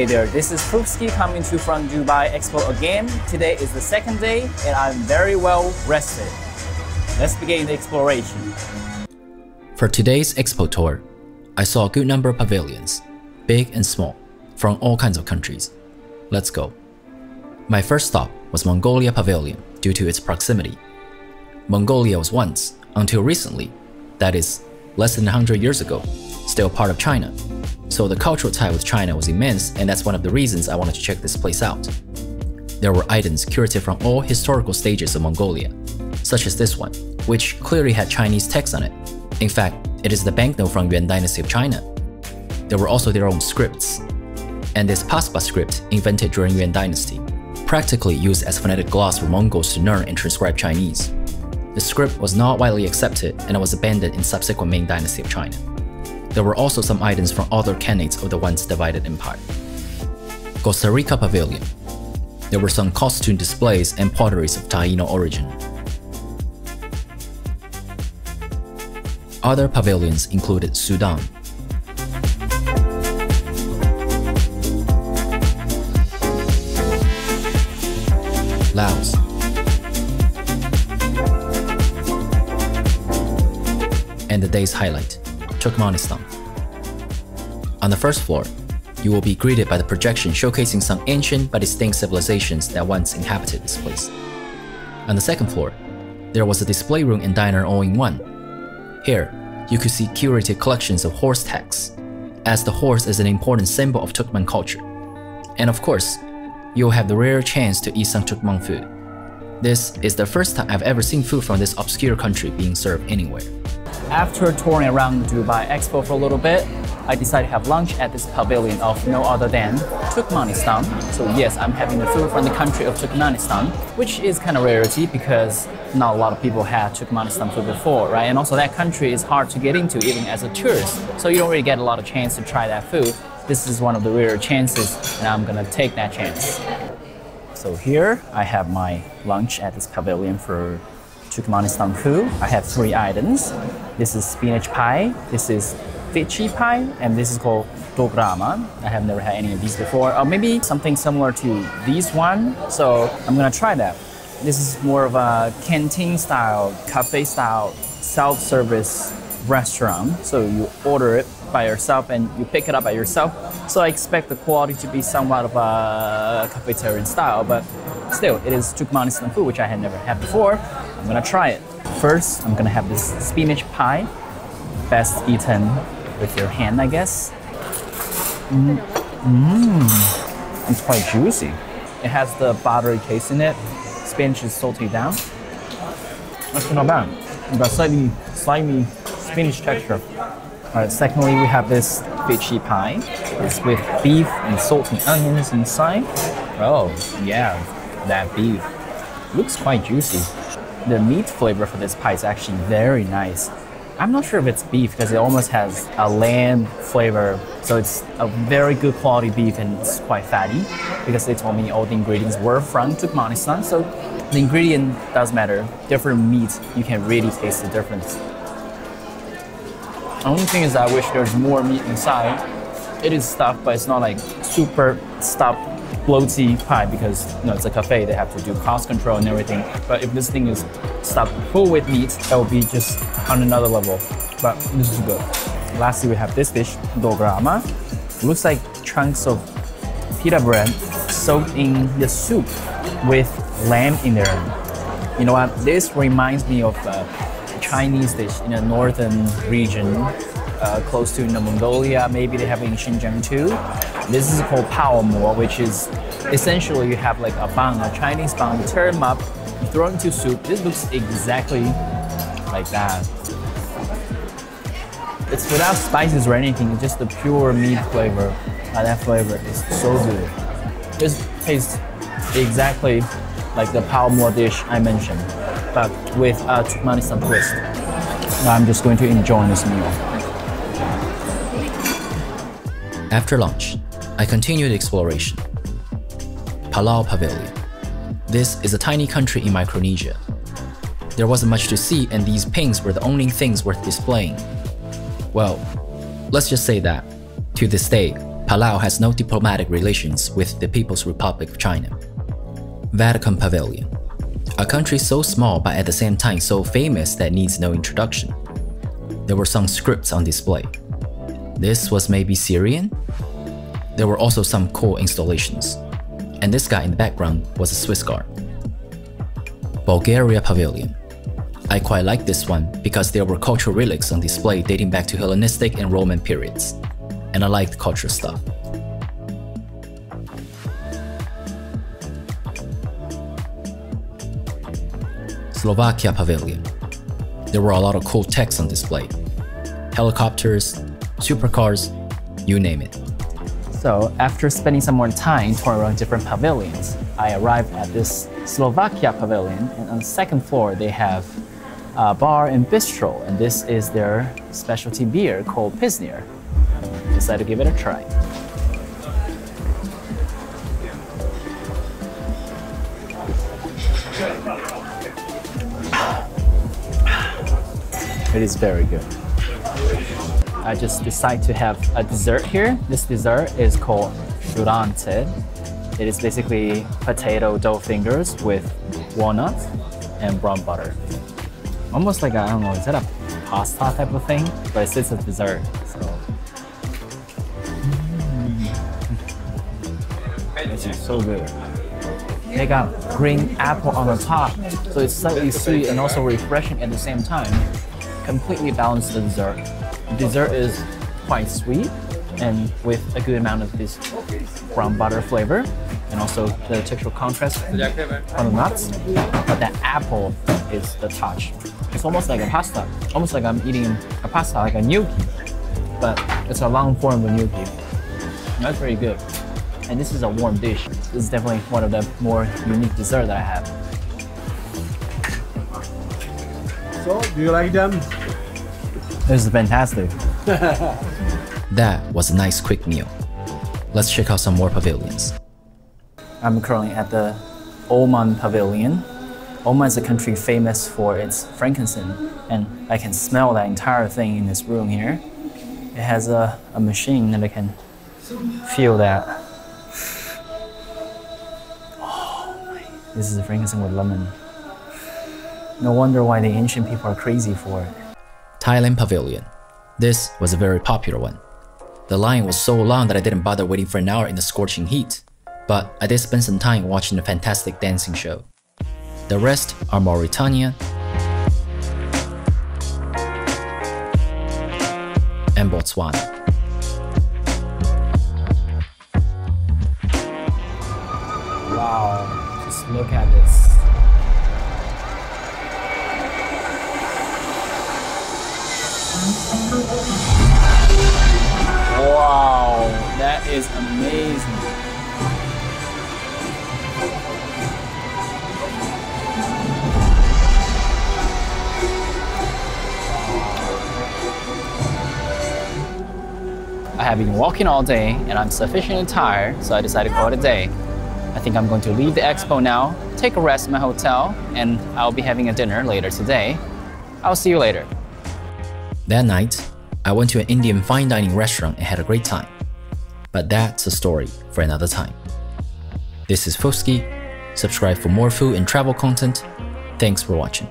there, this is Fufski coming to you from Dubai Expo again. Today is the second day and I'm very well rested. Let's begin the exploration. For today's Expo tour, I saw a good number of pavilions, big and small, from all kinds of countries. Let's go. My first stop was Mongolia Pavilion due to its proximity. Mongolia was once, until recently, that is, less than 100 years ago, still part of China. So the cultural tie with China was immense, and that's one of the reasons I wanted to check this place out. There were items curated from all historical stages of Mongolia, such as this one, which clearly had Chinese text on it. In fact, it is the banknote from Yuan Dynasty of China. There were also their own scripts, and this Paspa script, invented during Yuan Dynasty, practically used as phonetic gloss for Mongols to learn and transcribe Chinese. The script was not widely accepted and was abandoned in subsequent Ming Dynasty of China. There were also some items from other khanates of the once divided empire. Costa Rica Pavilion. There were some costume displays and potteries of Taino origin. Other pavilions included Sudan, Laos, and the day's highlight, Turkmenistan. On the first floor, you will be greeted by the projection showcasing some ancient but distinct civilizations that once inhabited this place. On the second floor, there was a display room and diner all in one. Here, you could see curated collections of horse tacks, as the horse is an important symbol of Turkmen culture. And of course, you'll have the rare chance to eat some Turkmen food. This is the first time I've ever seen food from this obscure country being served anywhere. After touring around Dubai Expo for a little bit, I decided to have lunch at this pavilion of no other than Turkmenistan. So yes, I'm having the food from the country of Turkmenistan, which is kind of rarity because not a lot of people had Turkmenistan food before, right? And also that country is hard to get into even as a tourist. So you don't really get a lot of chance to try that food. This is one of the rare chances and I'm gonna take that chance. So here I have my lunch at this pavilion for Turkmenistan food. I have 3 items. This is spinach pie, this is fichi pie, and this is called dograma. I have never had any of these before. Or maybe something similar to these one. So I'm gonna try that. This is more of a canteen style, cafe style, self-service restaurant. So you order it by yourself and you pick it up by yourself. So I expect the quality to be somewhat of a cafeterian style, but still, it is Turkmenistan food, which I had never had before. I'm gonna try it. First, I'm gonna have this spinach pie, best eaten with your hand, I guess. It's quite juicy. It has the buttery taste in it. Spinach is salted down. That's not bad. It's got slightly slimy spinach texture. Alright, secondly, we have this fichi pie. It's with beef and salted onions inside. Oh, yeah, that beef. Looks quite juicy. The meat flavor for this pie is actually very nice. I'm not sure if it's beef because it almost has a lamb flavor. So it's a very good quality beef and it's quite fatty because they told me all the ingredients were from Turkmenistan. So the ingredient does matter. Different meat, you can really taste the difference. The only thing is I wish there's more meat inside. It is stuffed, but it's not like super stuffed, bloaty pie because it's a cafe, they have to do cost control and everything. But if this thing is stuffed full with meat, that would be just on another level. But this is good. Lastly, we have this dish, dograma. It looks like chunks of pita bread soaked in the soup with lamb in there. You know what? This reminds me of a Chinese dish in the northern region, close to Mongolia. Maybe they have it in Xinjiang too. This is called Palau, which is essentially you have like a bun, a Chinese bun, you turn them up, you throw it into soup. This looks exactly like that. It's without spices or anything, it's just the pure meat flavor. That flavor is so good. This tastes exactly like the Palau dish I mentioned, but with a Turkmenistan twist. Now I'm just going to enjoy this meal. After lunch, I continued exploration. Palau Pavilion. This is a tiny country in Micronesia. There wasn't much to see and these pinks were the only things worth displaying. Well, let's just say that, to this day, Palau has no diplomatic relations with the People's Republic of China. Vatican Pavilion. A country so small but at the same time so famous that needs no introduction. There were some scripts on display. This was maybe Syrian? There were also some cool installations. And this guy in the background was a Swiss guard. Bulgaria Pavilion. I quite like this one because there were cultural relics on display dating back to Hellenistic and Roman periods. And I liked cultural stuff. Slovakia Pavilion. There were a lot of cool techs on display. Helicopters, supercars, you name it. So after spending some more time touring around different pavilions, I arrived at this Slovakia Pavilion, and on the second floor they have a bar and bistro, and this is their specialty beer called Pilsner. Decided to give it a try. It is very good. I just decided to have a dessert here. This dessert is called Durante. It is basically potato dough fingers with walnuts and brown butter. Almost like, I don't know, is that a pasta type of thing? But it's a dessert, so. This is so good. They got green apple on the top, so it's slightly sweet and also refreshing at the same time. Completely balanced the dessert. The dessert is quite sweet and with a good amount of this brown butter flavor and also the textural contrast on the nuts. But the apple is the touch. It's almost like a pasta, almost like I'm eating a pasta, like a gnocchi, but it's a long form of gnocchi. That's very good. And this is a warm dish. This is definitely one of the more unique desserts that I have. So, do you like them? This is fantastic. That was a nice quick meal. Let's check out some more pavilions. I'm currently at the Oman Pavilion. Oman is a country famous for its frankincense, and I can smell that entire thing in this room here. It has a machine that I can feel that. Oh, this is a frankincense with lemon. No wonder why the ancient people are crazy for it. Thailand Pavilion. This was a very popular one. The line was so long that I didn't bother waiting for an hour in the scorching heat, but I did spend some time watching a fantastic dancing show. The rest are Mauritania and Botswana. Wow, just look at this. Wow, that is amazing. I have been walking all day and I'm sufficiently tired, so I decided to call it a day. I think I'm going to leave the expo now, take a rest in my hotel, and I'll be having a dinner later today. I'll see you later. That night, I went to an Indian fine dining restaurant and had a great time. But that's a story for another time. This is Fufski. Subscribe for more food and travel content. Thanks for watching.